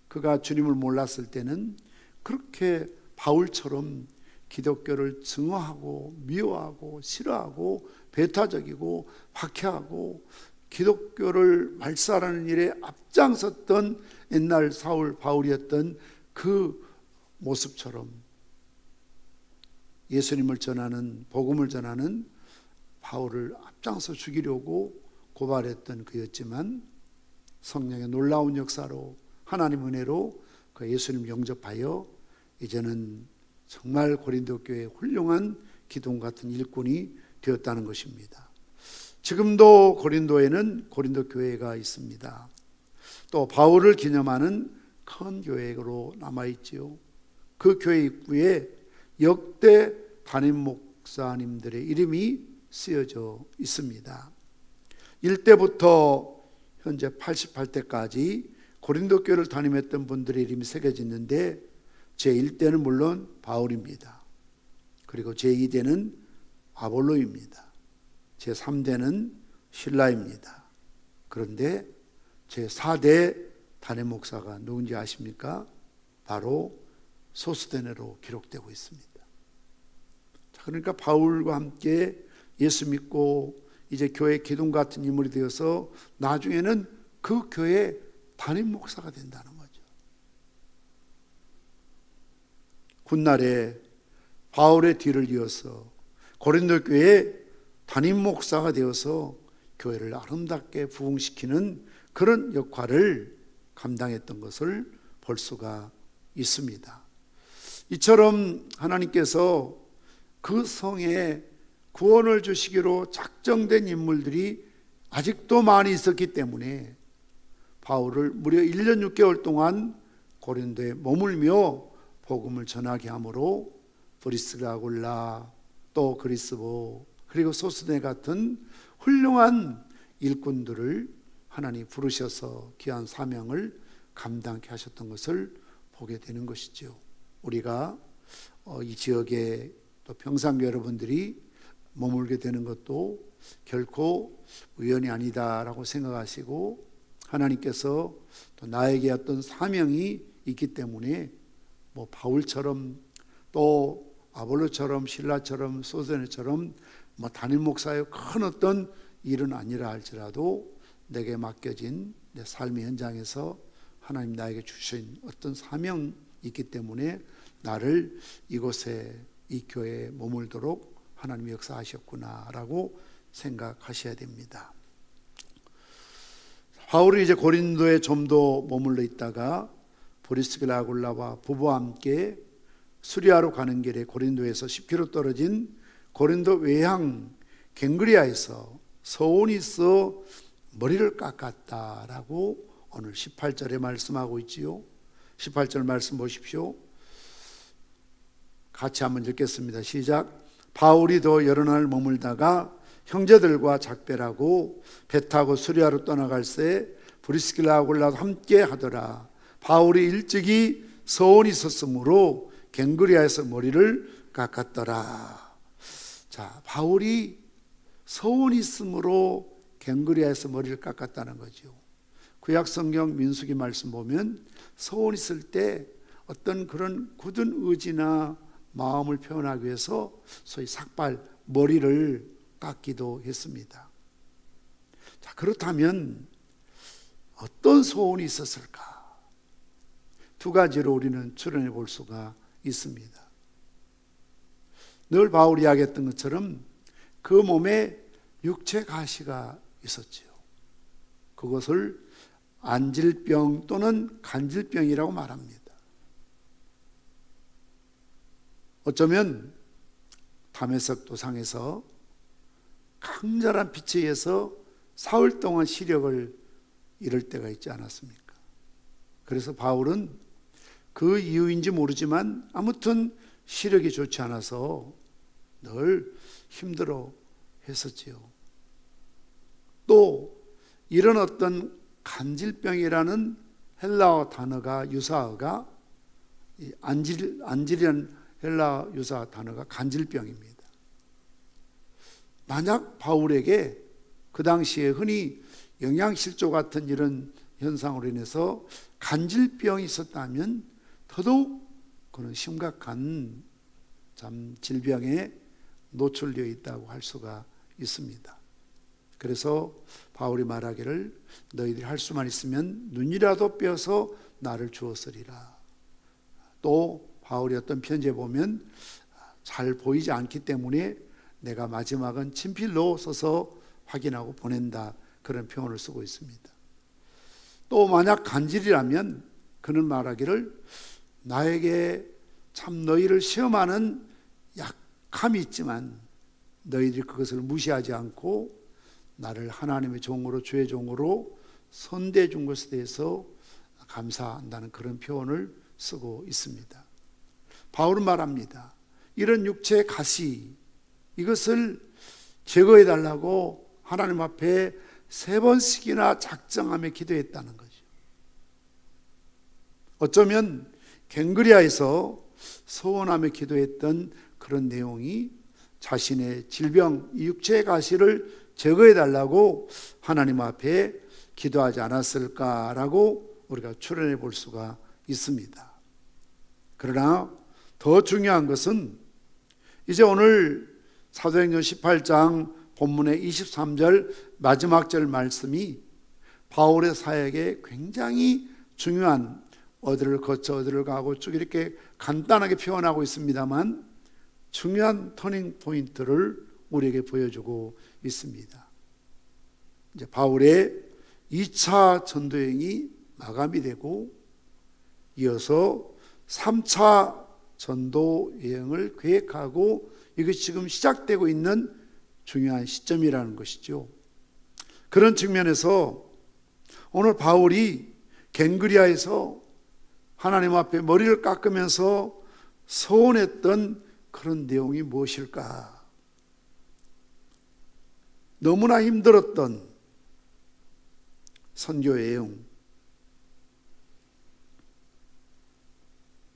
그가 주님을 몰랐을 때는 그렇게 바울처럼 기독교를 증오하고 미워하고 싫어하고 배타적이고 박해하고 기독교를 말살하는 일에 앞장섰던 옛날 사울 바울이었던 그 모습처럼 예수님을 전하는, 복음을 전하는 바울을 앞장서 죽이려고 고발했던 그였지만 성령의 놀라운 역사로 하나님 은혜로 그 예수님 영접하여 이제는 정말 고린도 교회의 훌륭한 기둥 같은 일꾼이 되었다는 것입니다. 지금도 고린도에는 고린도 교회가 있습니다. 또 바울을 기념하는 큰 교회로 남아있지요. 그 교회 입구에 역대 담임 목사님들의 이름이 쓰여져 있습니다. 1대부터 현재 88대까지 고린도 교회를 담임했던 분들의 이름이 새겨져 있는데 제1대는 물론 바울입니다. 그리고 제2대는 아볼로입니다. 제3대는 신라입니다. 그런데 제4대 담임 목사가 누군지 아십니까? 바로 소스데네로 기록되고 있습니다. 그러니까 바울과 함께 예수 믿고 이제 교회 기둥 같은 인물이 되어서 나중에는 그 교회 담임 목사가 된다는 거죠. 훗날에 바울의 뒤를 이어서 고린도 교회의 담임 목사가 되어서 교회를 아름답게 부흥시키는 그런 역할을 감당했던 것을 볼 수가 있습니다. 이처럼 하나님께서 그 성에 구원을 주시기로 작정된 인물들이 아직도 많이 있었기 때문에 바울을 무려 1년 6개월 동안 고린도에 머물며 복음을 전하게 하므로 브리스가 아굴라, 또 그리스보, 그리고 소스네 같은 훌륭한 일꾼들을 하나님 부르셔서 귀한 사명을 감당케 하셨던 것을 보게 되는 것이죠. 우리가 이 지역에 또 평상교 여러분들이 머물게 되는 것도 결코 우연이 아니다라고 생각하시고 하나님께서 또 나에게 어떤 사명이 있기 때문에 뭐 바울처럼 또 아볼로처럼 신라처럼 소스네처럼 뭐 담임 목사의 큰 어떤 일은 아니라 할지라도 내게 맡겨진 내 삶의 현장에서 하나님 나에게 주신 어떤 사명이 있기 때문에 나를 이곳에 이 교회에 머물도록 하나님이 역사하셨구나라고 생각하셔야 됩니다. 바울이 이제 고린도에 좀 더 머물러 있다가 브리스길라 아굴라와 부부와 함께 수리아로 가는 길에 고린도에서 10km 떨어진 고린도 외향 갱그리아에서 서원이 있어 머리를 깎았다라고 오늘 18절에 말씀하고 있지요. 18절 말씀 보십시오. 같이 한번 읽겠습니다. 시작. 바울이 더 여러 날 머물다가 형제들과 작별하고 배 타고 수리아로 떠나갈새 브리스길라 아굴라도 함께 하더라. 바울이 일찍이 서원이 있었으므로 갱그리아에서 머리를 깎았더라. 자, 바울이 서원이 있으므로 갱그리아에서 머리를 깎았다는 거죠. 구약 성경 민수기 말씀 보면 서원이 있을 때 어떤 그런 굳은 의지나 마음을 표현하기 위해서 소위 삭발, 머리를 깎기도 했습니다. 자, 그렇다면 어떤 소원이 있었을까? 두 가지로 우리는 추론해 볼 수가 있습니다. 늘 바울이 이야기했던 것처럼 그 몸에 육체 가시가 있었지요. 그것을 안질병 또는 간질병이라고 말합니다. 어쩌면 다메섹 도상에서 강렬한 빛에 의해서 사흘 동안 시력을 잃을 때가 있지 않았습니까? 그래서 바울은 그 이유인지 모르지만 아무튼 시력이 좋지 않아서 늘 힘들어 했었지요. 또 이런 어떤 간질병이라는 헬라어 단어가 유사어가 안질이라는 헬라어 유사 단어가 간질병입니다. 만약 바울에게 그 당시에 흔히 영양실조 같은 이런 현상으로 인해서 간질병이 있었다면 더더욱 그는 심각한 질병에 노출되어 있다고 할 수가 있습니다. 그래서 바울이 말하기를 너희들이 할 수만 있으면 눈이라도 빼어서 나를 주었으리라. 또 바울이 어떤 편지에 보면 잘 보이지 않기 때문에 내가 마지막은 친필로 써서 확인하고 보낸다, 그런 표현을 쓰고 있습니다. 또 만약 간질이라면 그는 말하기를 나에게 참 너희를 시험하는 약함이 있지만 너희들이 그것을 무시하지 않고 나를 하나님의 종으로, 주의 종으로 선대해 준 것에 대해서 감사한다는 그런 표현을 쓰고 있습니다. 바울은 말합니다. 이런 육체의 가시, 이것을 제거해 달라고 하나님 앞에 3번씩이나 작정하며 기도했다는 거죠. 어쩌면 갱그리아에서 서원하며 기도했던 그런 내용이 자신의 질병, 육체의 가시를 제거해 달라고 하나님 앞에 기도하지 않았을까라고 우리가 추론해 볼 수가 있습니다. 그러나 더 중요한 것은 이제 오늘 사도행전 18장 본문의 23절 마지막 절 말씀이 바울의 사역에 굉장히 중요한, 어디를 거쳐 어디를 가고 쭉 이렇게 간단하게 표현하고 있습니다만 중요한 터닝 포인트를 우리에게 보여주고 있습니다. 이제 바울의 2차 전도여행이 마감이 되고 이어서 3차 전도여행을 계획하고 이것이 지금 시작되고 있는 중요한 시점이라는 것이죠. 그런 측면에서 오늘 바울이 갱그리아에서 하나님 앞에 머리를 깎으면서 서원했던 그런 내용이 무엇일까? 너무나 힘들었던 선교 여행,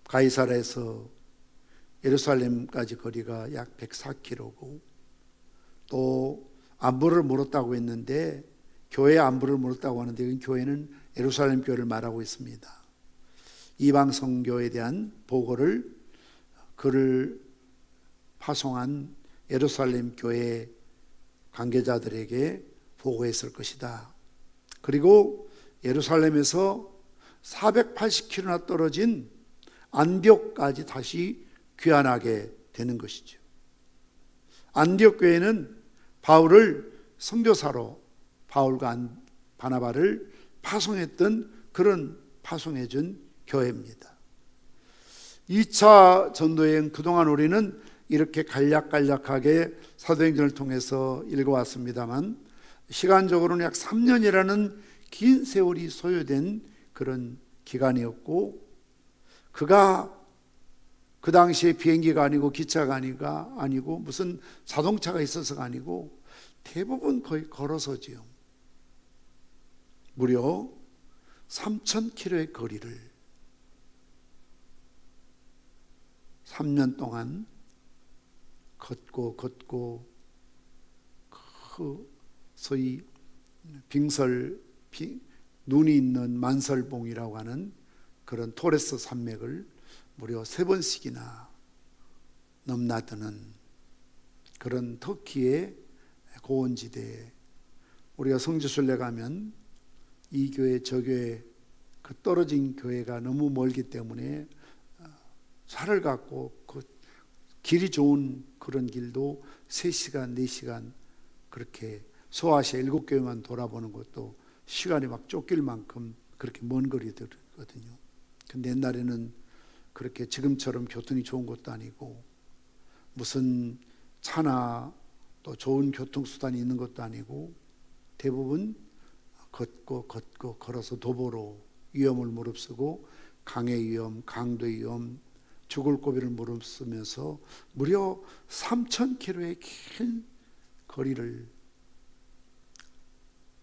가이사라에서 예루살렘까지 거리가 약 104km고 또 안부를 물었다고 했는데 교회 안부를 물었다고 하는데 그 교회는 예루살렘 교회를 말하고 있습니다. 이방 선교에 대한 보고를 그를 파송한 예루살렘 교회 관계자들에게 보고했을 것이다. 그리고 예루살렘에서 480km나 떨어진 안디옥까지 다시 귀환하게 되는 것이죠. 안디옥 교회는 바울을 선교사로 바울과 바나바를 파송했던 그런 파송해준 교회입니다. 2차 전도여행 그동안 우리는 이렇게 간략간략하게 사도행전을 통해서 읽어왔습니다만 시간적으로는 약 3년이라는 긴 세월이 소요된 그런 기간이었고 그가 그 당시에 비행기가 아니고 기차가 아니고 무슨 자동차가 있어서가 아니고 대부분 거의 걸어서지요. 무려 3,000km의 거리를 3년 동안 걷고 그 소위 눈이 있는 만설봉이라고 하는 그런 토레스 산맥을 무려 3번씩이나 넘나드는 그런 터키의 고원지대에 우리가 성지순례 가면 이 교회 저 교회 그 떨어진 교회가 너무 멀기 때문에 차를 갖고 그 길이 좋은 그런 길도 3시간 4시간 그렇게 소아시아 7교회만 돌아보는 것도 시간이 막 쫓길 만큼 그렇게 먼 거리들거든요. 근데 옛날에는 그렇게 지금처럼 교통이 좋은 것도 아니고 무슨 차나 또 좋은 교통수단이 있는 것도 아니고 대부분 걷고 걸어서 도보로 위험을 무릅쓰고 강의 위험, 강도의 위험, 죽을 고비를 무릅쓰면서 무려 3,000km의 긴 거리를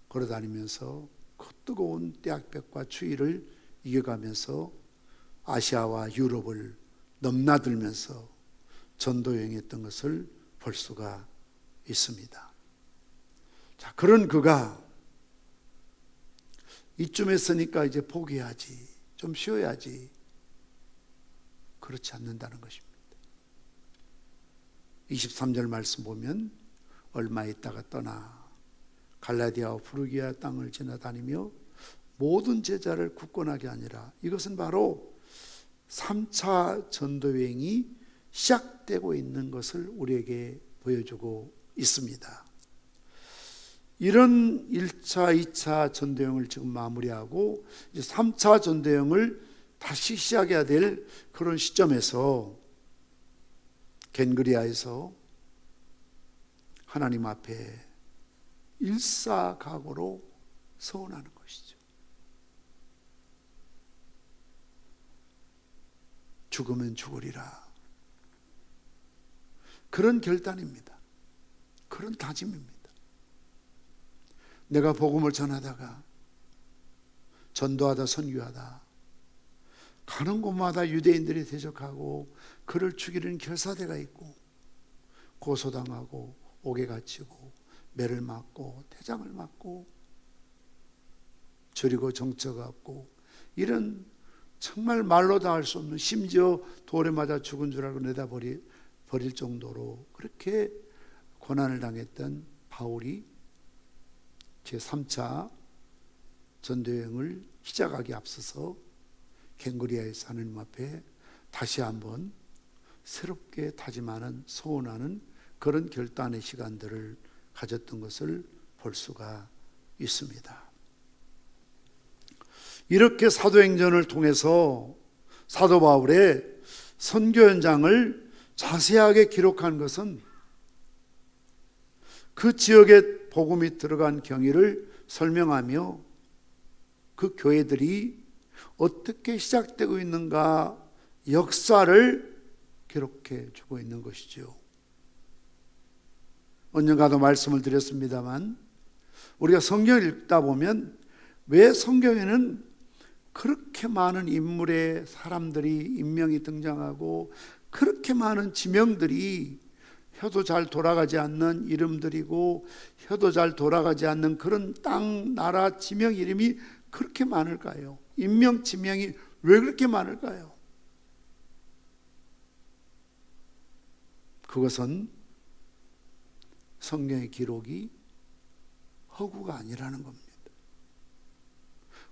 걸어다니면서 그 뜨거운 떼약볕과 추위를 이겨가면서 아시아와 유럽을 넘나들면서 전도여행했던 것을 볼 수가 있습니다. 자, 그런 그가 이쯤 했으니까 이제 포기해야지, 좀 쉬어야지. 그렇지 않는다는 것입니다. 23절 말씀 보면 얼마 있다가 떠나 갈라디아와 프루기아 땅을 지나다니며 모든 제자를 굳건하게 하니라. 이것은 바로 3차 전도여행이 시작되고 있는 것을 우리에게 보여주고 있습니다. 이런 1차, 2차 전도여행을 지금 마무리하고 이제 3차 전도여행을 다시 시작해야 될 그런 시점에서 겐그리아에서 하나님 앞에 일사각오로 서원하는 것이죠. 죽으면 죽으리라. 그런 결단입니다. 그런 다짐입니다. 내가 복음을 전하다가, 전도하다, 선교하다 가는 곳마다 유대인들이 대적하고 그를 죽이려는 결사대가 있고 고소당하고 옥에 갇히고 매를 맞고 태장을 맞고 저리고 정처갖고 이런 정말 말로 다 할 수 없는, 심지어 돌에 맞아 죽은 줄 알고 내다 버릴 정도로 그렇게 고난을 당했던 바울이 제3차 전도여행을 시작하기 앞서서 갱그리아에서 하나님 앞에 다시 한번 새롭게 다짐하는, 소원하는 그런 결단의 시간들을 가졌던 것을 볼 수가 있습니다. 이렇게 사도행전을 통해서 사도 바울의 선교 현장을 자세하게 기록한 것은 그 지역에 복음이 들어간 경위를 설명하며 그 교회들이 어떻게 시작되고 있는가 역사를 기록해 주고 있는 것이죠. 언젠가도 말씀을 드렸습니다만 우리가 성경을 읽다 보면 왜 성경에는 그렇게 많은 인물의 사람들이, 인명이 등장하고 그렇게 많은 지명들이 혀도 잘 돌아가지 않는 이름들이고 혀도 잘 돌아가지 않는 그런 땅, 나라, 지명 이름이 그렇게 많을까요? 인명, 지명이 왜 그렇게 많을까요? 그것은 성경의 기록이 허구가 아니라는 겁니다.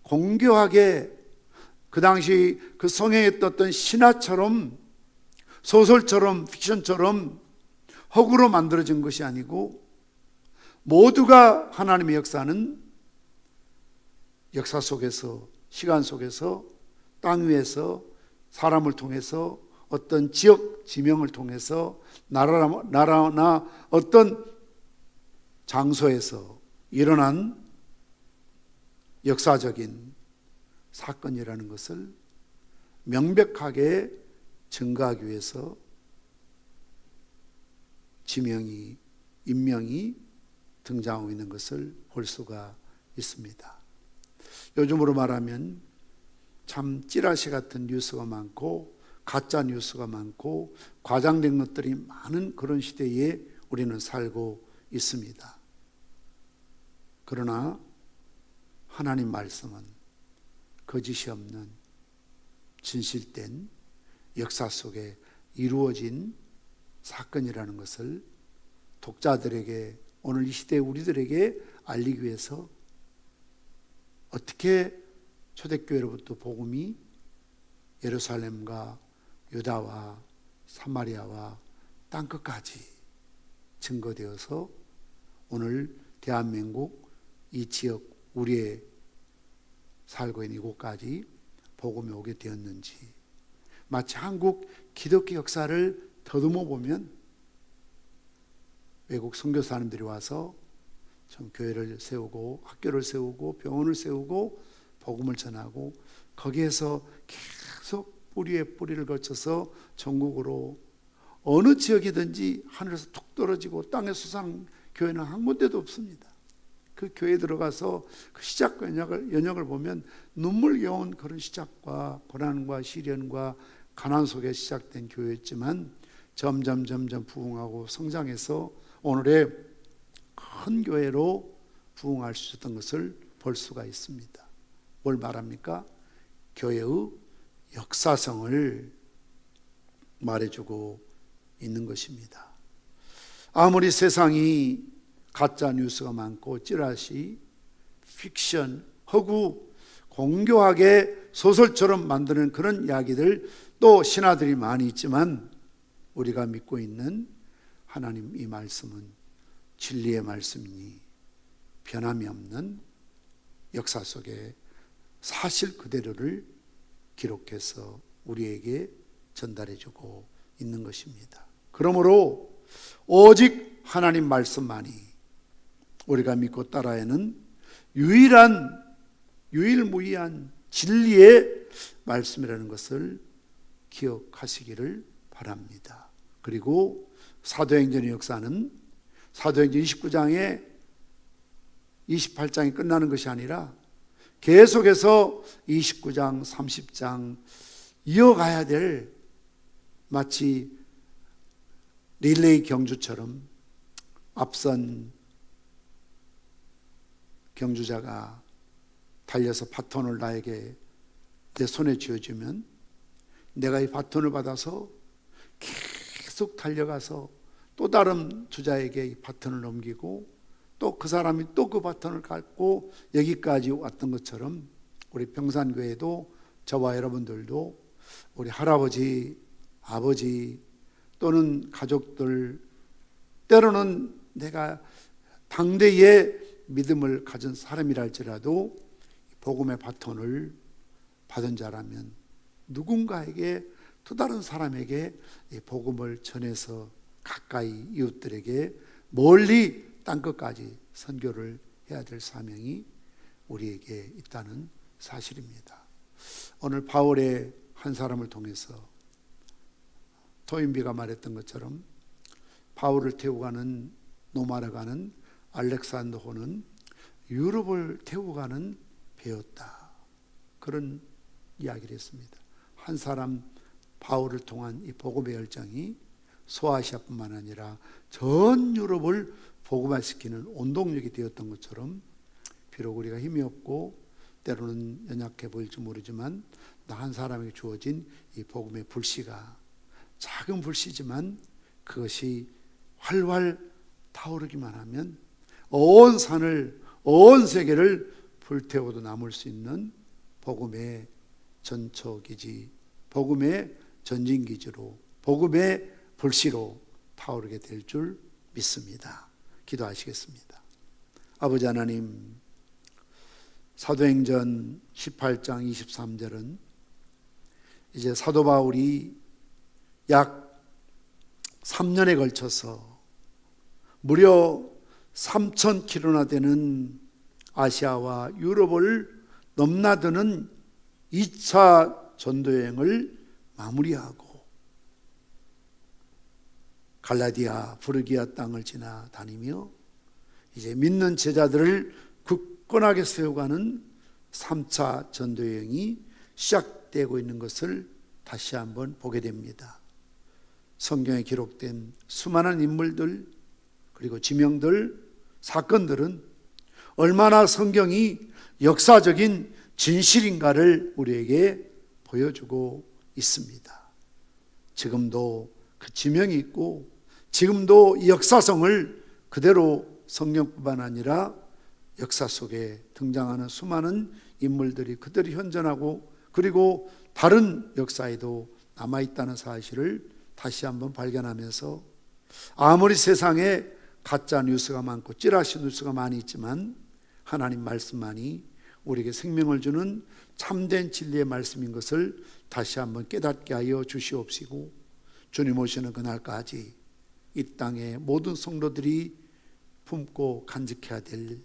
공교하게 그 당시 그 성경에 떴던 신화처럼, 소설처럼, 픽션처럼 허구로 만들어진 것이 아니고 모두가 하나님의 역사는 역사 속에서, 시간 속에서, 땅 위에서, 사람을 통해서, 어떤 지역 지명을 통해서, 나라나 어떤 장소에서 일어난 역사적인 사건이라는 것을 명백하게 증거하기 위해서 지명이, 인명이 등장하고 있는 것을 볼 수가 있습니다. 요즘으로 말하면 참 찌라시 같은 뉴스가 많고 가짜 뉴스가 많고 과장된 것들이 많은 그런 시대에 우리는 살고 있습니다. 그러나 하나님 말씀은 거짓이 없는 진실된 역사 속에 이루어진 사건이라는 것을 독자들에게, 오늘 이 시대의 우리들에게 알리기 위해서 어떻게 초대교회로부터 복음이 예루살렘과 유다와 사마리아와 땅끝까지 증거되어서 오늘 대한민국 이 지역, 우리의 살고 있는 이곳까지 복음이 오게 되었는지, 마치 한국 기독교 역사를 더듬어 보면 외국 선교사님들이 와서 좀 교회를 세우고 학교를 세우고 병원을 세우고 복음을 전하고 거기에서 계속 뿌리에 뿌리를 거쳐서 전국으로 어느 지역이든지 하늘에서 툭 떨어지고 땅에 솟아난 교회는 한 군데도 없습니다. 그 교회에 들어가서 그 시작과 연역을 보면 눈물겨운 그런 시작과 고난과 시련과 가난 속에 시작된 교회였지만 점점 부흥하고 성장해서 오늘의 큰 교회로 부흥할 수 있었던 것을 볼 수가 있습니다. 뭘 말합니까? 교회의 역사성을 말해주고 있는 것입니다. 아무리 세상이 가짜 뉴스가 많고 찌라시, 픽션, 허구, 공교하게 소설처럼 만드는 그런 이야기들, 또 신화들이 많이 있지만 우리가 믿고 있는 하나님 이 말씀은 진리의 말씀이니 변함이 없는 역사 속에 사실 그대로를 기록해서 우리에게 전달해주고 있는 것입니다. 그러므로 오직 하나님 말씀만이 우리가 믿고 따라야하는 유일무이한 진리의 말씀이라는 것을 기억하시기를 바랍니다. 그리고 사도행전의 역사는 사도행전 29장에 28장이 끝나는 것이 아니라 계속해서 29장, 30장 이어가야 될, 마치 릴레이 경주처럼 앞선 경주자가 달려서 바톤을 나에게 내 손에 쥐어주면 내가 이 바톤을 받아서 계속 달려가서 또 다른 주자에게 이 바톤을 넘기고 또 그 사람이 또 그 바톤을 갖고 여기까지 왔던 것처럼 우리 평산교회도 저와 여러분들도 우리 할아버지, 아버지 또는 가족들, 때로는 내가 당대의 믿음을 가진 사람이랄지라도 복음의 바톤을 받은 자라면 누군가에게, 또 다른 사람에게 이 복음을 전해서 가까이 이웃들에게 멀리 땅끝까지 선교를 해야 될 사명이 우리에게 있다는 사실입니다. 오늘 바울의 한 사람을 통해서 토인비가 말했던 것처럼 바울을 태우고 가는, 노마로 가는 알렉산더호는 유럽을 태우고 가는 배였다, 그런 이야기를 했습니다. 한 사람 바울을 통한 이 복음의 열정이 소아시아뿐만 아니라 전 유럽을 복음화시키는 원동력이 되었던 것처럼, 비록 우리가 힘이 없고 때로는 연약해 보일지 모르지만 나 한 사람에게 주어진 이 복음의 불씨가, 작은 불씨지만 그것이 활활 타오르기만 하면 온 산을, 온 세계를 불태워도 남을 수 있는 복음의 전초기지, 복음의 전진기지로, 복음의 불씨로 타오르게 될 줄 믿습니다. 기도하시겠습니다. 아버지 하나님, 사도행전 18장 23절은 이제 사도 바울이 약 3년에 걸쳐서 무려 3,000km나 되는 아시아와 유럽을 넘나드는 2차 전도여행을 마무리하고 갈라디아, 부르기아 땅을 지나 다니며 이제 믿는 제자들을 굳건하게 세워가는 3차 전도여행이 시작되고 있는 것을 다시 한번 보게 됩니다. 성경에 기록된 수많은 인물들, 그리고 지명들, 사건들은 얼마나 성경이 역사적인 진실인가를 우리에게 보여주고 있습니다. 지금도 그 지명이 있고, 지금도 이 역사성을 그대로 성경뿐만 아니라 역사 속에 등장하는 수많은 인물들이 그들이 현존하고, 그리고 다른 역사에도 남아있다는 사실을 다시 한번 발견하면서, 아무리 세상에 가짜 뉴스가 많고 찌라시 뉴스가 많이 있지만 하나님 말씀만이 우리에게 생명을 주는 참된 진리의 말씀인 것을 다시 한번 깨닫게 하여 주시옵시고, 주님 오시는 그날까지 이 땅의 모든 성도들이 품고 간직해야 될,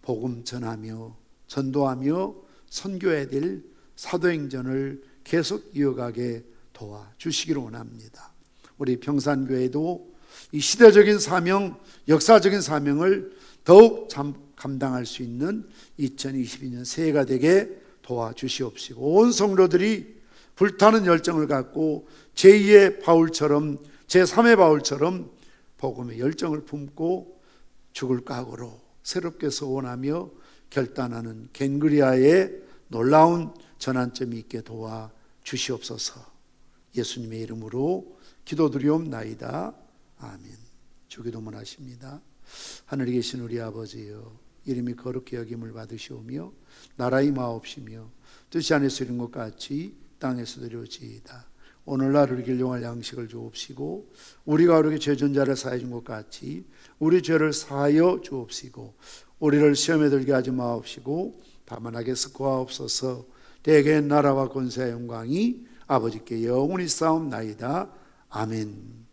복음 전하며 전도하며 선교해야 될 사도행전을 계속 이어가게 도와주시기를 원합니다. 우리 평산교회도 이 시대적인 사명, 역사적인 사명을 더욱 감당할 수 있는 2022년 새해가 되게 도와주시옵시고, 온 성도들이 불타는 열정을 갖고 제2의 바울처럼, 제3의 바울처럼 복음의 열정을 품고 죽을 각오로 새롭게 소원하며 결단하는 겐그리아의 놀라운 전환점이 있게 도와주시옵소서. 예수님의 이름으로 기도드리옵나이다. 아멘. 주기도문 하십니다. 하늘에 계신 우리 아버지여, 이름이 거룩히 여김을 받으시오며 나라의 마옵시며 뜻이 안에서 이룬 것 같이 땅에서 이루어지이다. 오늘날 우리에게 일용할 양식을 주옵시고, 우리가 우리에게 죄전자를 사해 준 것 같이 우리 죄를 사하여 주옵시고, 우리를 시험에 들게 하지 마옵시고 다만 악에서 구하옵소서. 대개 나라와 권세와 영광이 아버지께 영원히 싸움나이다. 아멘.